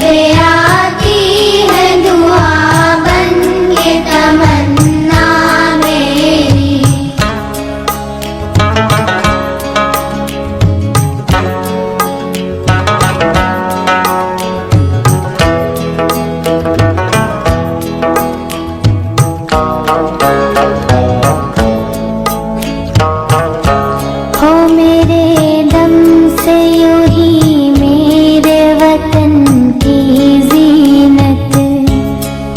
पे आती है दुआ बन के तमन्ना मेरी। हो मेरे दम से यूं ही मेरे वतन की जीनत,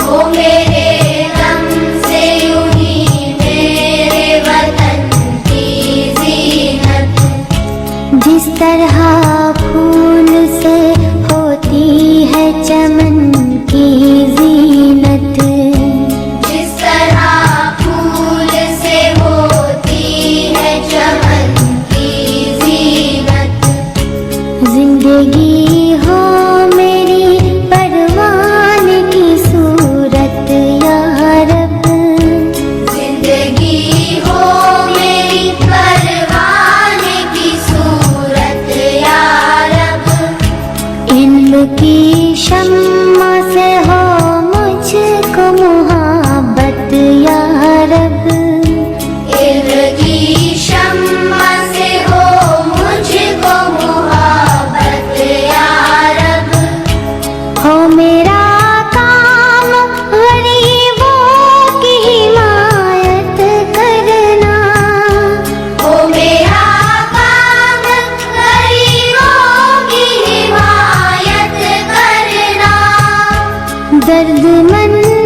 हो मेरे दम से यूं ही मेरे वतन की जीनत। जिस तरह फूल से होती है चमन की जीनत, जिस तरह फूल से होती है चमन की जीनत। जिंदगी हो मेरी परवान की सूरत या रब, जिंदगी हो मेरी परवान की सूरत या रब। इल्म की शम्मा से हो मुझको मुहब्बत या रब, इल्म की शम्मा से हो मुझको मुहब्बत या रब। हो मेरा काम गरीबों की हिमायत करना, हो मेरा काम गरीबों की हिमायत करना। दर्दमंद